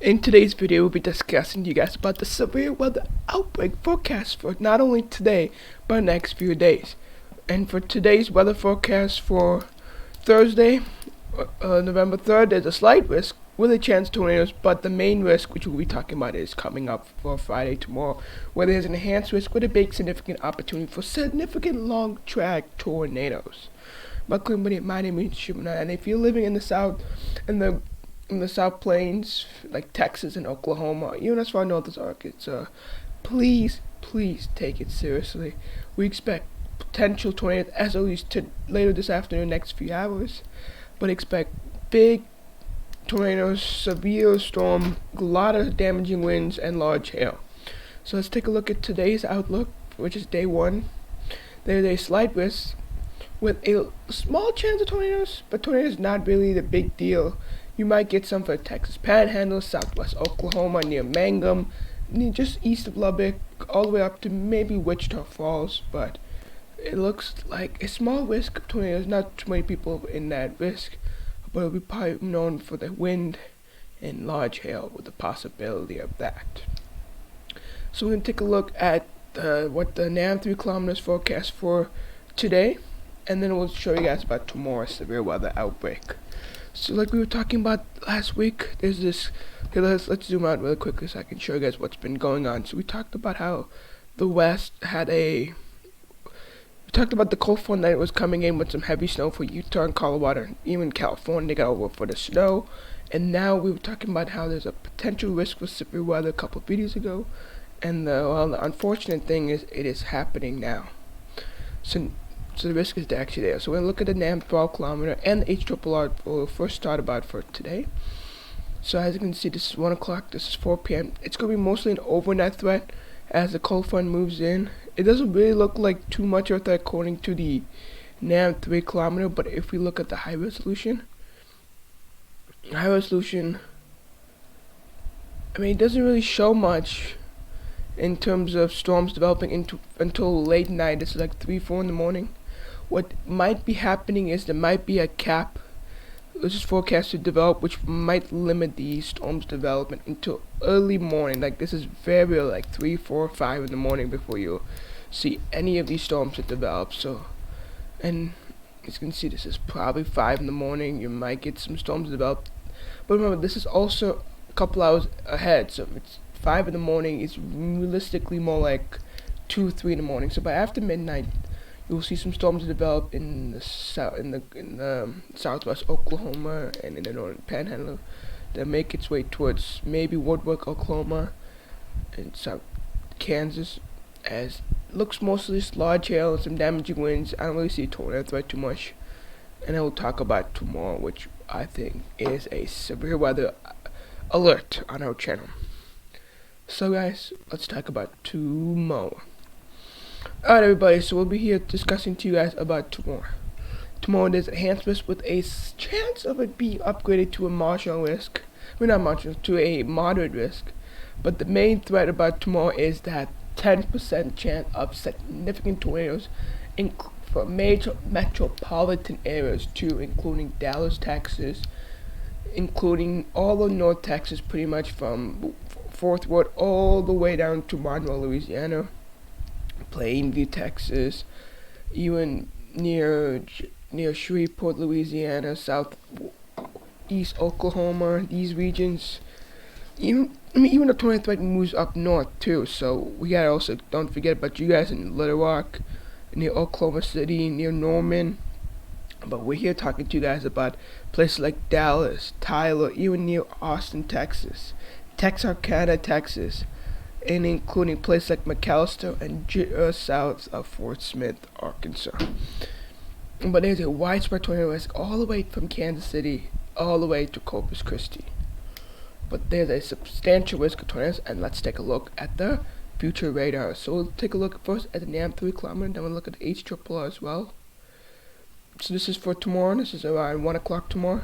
In today's video, we'll be discussing to you guys about the severe weather outbreak forecast for not only today, but the next few days. And for today's weather forecast for Thursday, November 3rd, there's a slight risk with a chance of tornadoes, but the main risk, which we'll be talking about, is coming up for Friday tomorrow, where there's an enhanced risk with a big significant opportunity for significant long track tornadoes. Luckily, my name is Shimona, and if you're living in the south, in the South Plains, like Texas and Oklahoma, even as far north as Arkansas, please take it seriously. We expect potential tornadoes as early as later this afternoon, next few hours, but expect big tornadoes, severe storm, a lot of damaging winds, and large hail. So let's take a look at today's outlook, which is day one. There's a slight risk with a small chance of tornadoes, but tornadoes not really the big deal. You might get some for the Texas Panhandle, southwest Oklahoma, near Mangum, just east of Lubbock, all the way up to maybe Wichita Falls, but it looks like a small risk of tornadoes, not too many people in that risk, but it'll be probably known for the wind and large hail with the possibility of that. So we're going to take a look at what the NAM 3 kilometers forecast for today, and then we'll show you guys about tomorrow's severe weather outbreak. So like we were talking about last week, there's this, okay, let's zoom out really quickly so I can show you guys what's been going on. So we talked about how the West had we talked about the cold front that was coming in with some heavy snow for Utah and Colorado, and even California. They got over for the snow, and now we were talking about how there's a potential risk for severe weather a couple of videos ago, and the unfortunate thing is it is happening now. So the risk is actually there. So we're going to look at the NAM 12 kilometer and the HRRR we'll first start about for today. So as you can see, this is 1 o'clock, this is 4 p.m. It's going to be mostly an overnight threat as the cold front moves in. It doesn't really look like too much of a threat according to the NAM 3 kilometer, but if we look at the high resolution, I mean, it doesn't really show much in terms of storms developing until late night. It's like 3-4 in the morning. What might be happening is there might be a cap. This is forecast to develop, which might limit the storm's development until early morning. Like this is very early, like 3, 4, 5 in the morning before you see any of these storms that develop. So, and as you can see, this is probably 5 in the morning. You might get some storms develop, but remember, this is also a couple hours ahead. So if it's 5 in the morning, it's realistically more like 2, 3 in the morning. So by after midnight, you will see some storms develop in the southwest Oklahoma and in the northern Panhandle that make its way towards maybe Woodwork, Oklahoma, and south Kansas. As it looks mostly just large hail and some damaging winds. I don't really see a tornado threat too much, and I will talk about tomorrow, which I think is a severe weather alert on our channel. So guys, let's talk about tomorrow. Alright everybody, so we'll be here discussing to you guys about tomorrow. Tomorrow there's enhanced risk with a chance of it being upgraded to a marginal risk. Well, not marginal, to a moderate risk. But the main threat about tomorrow is that 10% chance of significant tornadoes for major metropolitan areas too, including Dallas, Texas, including all of North Texas, pretty much from Fort Worth all the way down to Monroe, Louisiana, Plainview, Texas, even near Shreveport, Louisiana, southeast Oklahoma, these regions. Even the tornado threat moves up north too. So we gotta also don't forget about you guys in Little Rock, near Oklahoma City, near Norman. But we're here talking to you guys about places like Dallas, Tyler, even near Austin, Texas, Texarkana, Texas, and including places like McAllister and south of Fort Smith, Arkansas. But there's a widespread tornado risk all the way from Kansas City all the way to Corpus Christi. But there's a substantial risk of tornadoes, and let's take a look at the future radar. So we'll take a look first at the NAM 3 kilometer, then we'll look at the HRRR as well. So this is for tomorrow. This is around 1 o'clock tomorrow.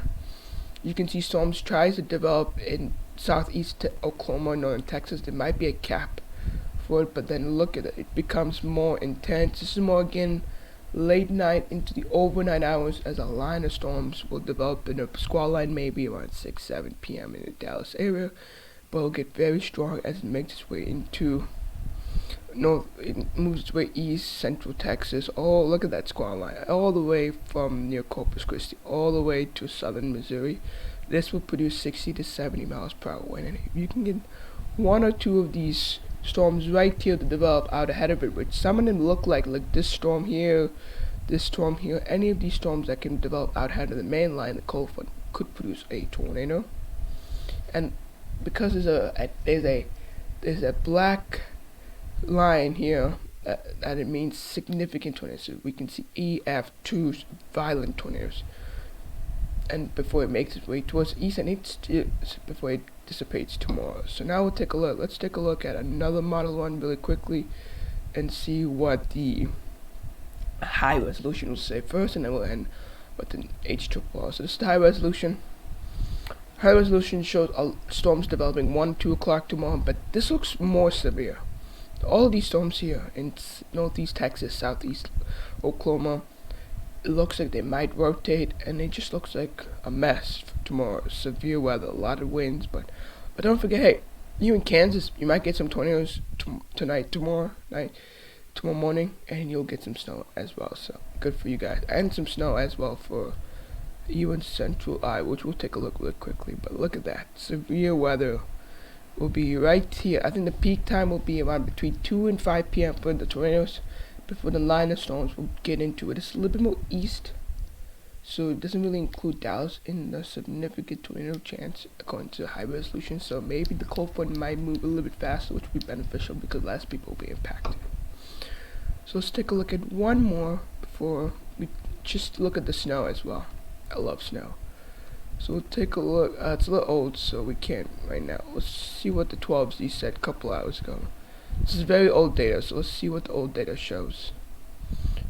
You can see storms try to develop in southeast Oklahoma, northern Texas. There might be a cap for it, but then look at it. It becomes more intense. This is more again late night into the overnight hours as a line of storms will develop in a squall line maybe around 6-7 p.m. in the Dallas area, but it'll get very strong as it makes its way into north. It moves its way east, central Texas. Oh, look at that squall line, all the way from near Corpus Christi, all the way to southern Missouri. This will produce 60 to 70 miles per hour wind, and if you can get one or two of these storms right here to develop out ahead of it, which some of them look like this storm here, any of these storms that can develop out ahead of the main line, the cold front could produce a tornado. And because there's a black line here that it means significant tornadoes. So we can see EF2 violent tornadoes, and before it makes its way towards east, and before it dissipates tomorrow. So now we'll take a look. Let's take a look at another model one really quickly and see what the high resolution will say first, and then we'll end with the HRRR. So this is the high resolution. High resolution shows storms developing 1-2 o'clock tomorrow, but this looks more severe. All of these storms here in northeast Texas, southeast Oklahoma, it looks like they might rotate, and it just looks like a mess for tomorrow. Severe weather, a lot of winds, but don't forget, hey, you in Kansas, you might get some tornadoes tomorrow morning, and you'll get some snow as well. So good for you guys, and some snow as well for you in central Iowa, which we'll take a look really quickly. But look at that, severe weather will be right here. I think the peak time will be around between 2 and 5 p.m. for the tornadoes. Before the line of storms, we'll get into it. It's a little bit more east, so it doesn't really include Dallas in the significant tornado chance according to high resolution. So maybe the cold front might move a little bit faster, which will be beneficial because less people will be impacted. So let's take a look at one more before we just look at the snow as well. I love snow. So we'll take a look. It's a little old, so we can't right now. Let's see what the 12s said a couple hours ago. This is very old data, so let's see what the old data shows.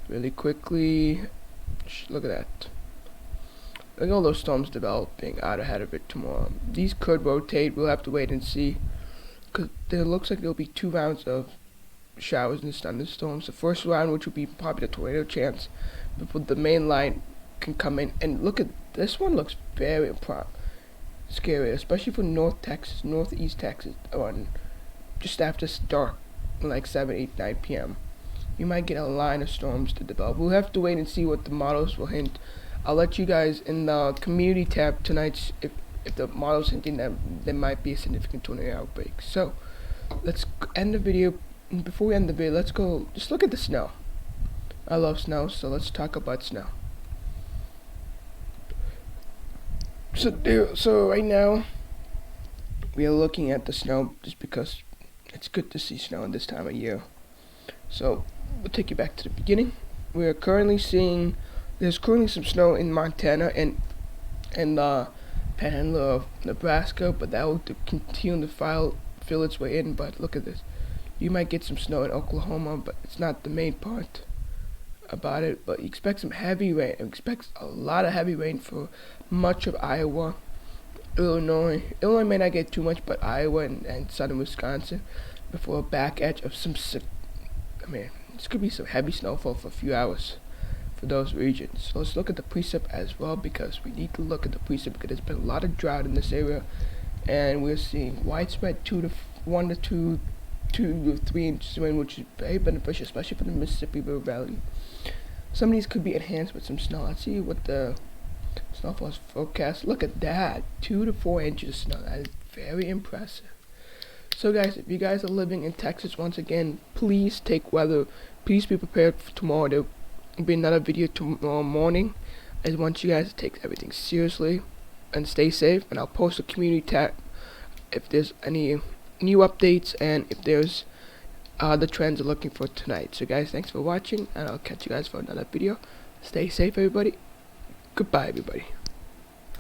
Really quickly, look at that. Look at all those storms developing out ahead of it tomorrow. These could rotate. We'll have to wait and see, because there looks like there'll be 2 rounds of showers and thunderstorms. The first round, which will be probably the tornado chance, before the main line can come in. And look at this one, looks very scary, especially for North Texas, Northeast Texas, on just after dark, like 7, 8, 9 p.m. You might get a line of storms to develop. We'll have to wait and see what the models will hint. I'll let you guys in the community tab tonight if the models hinting that there might be a significant tornado outbreak. So let's end the video. Before we end the video, let's go just look at the snow. I love snow, so let's talk about snow. So right now we are looking at the snow just because it's good to see snow in this time of year. So we'll take you back to the beginning. We are currently seeing there's currently some snow in Montana and the panhandle of Nebraska, but that will continue to fill its way in. But look at this. You might get some snow in Oklahoma, but it's not the main part about it. But you expect some heavy rain. Expect a lot of heavy rain for much of Iowa, Illinois. Illinois may not get too much, but Iowa and southern Wisconsin before a back edge of some this could be some heavy snowfall for a few hours for those regions. So let's look at the precip as well, because we need to look at the precip because there's been a lot of drought in this area, and we're seeing widespread 1 to 2 to 3 inches of rain, which is very beneficial, especially for the Mississippi River Valley. Some of these could be enhanced with some snow. Let's see what the snowfall is forecast. Look at that, 2 to 4 inches of snow. That is very impressive. So guys, if you guys are living in Texas, once again, please take weather. Please be prepared for tomorrow. There will be another video tomorrow morning. I just want you guys to take everything seriously and stay safe. And I'll post a community tab if there's any new updates and if there's the trends I'm looking for tonight. So guys, thanks for watching, and I'll catch you guys for another video. Stay safe, everybody. Goodbye, everybody.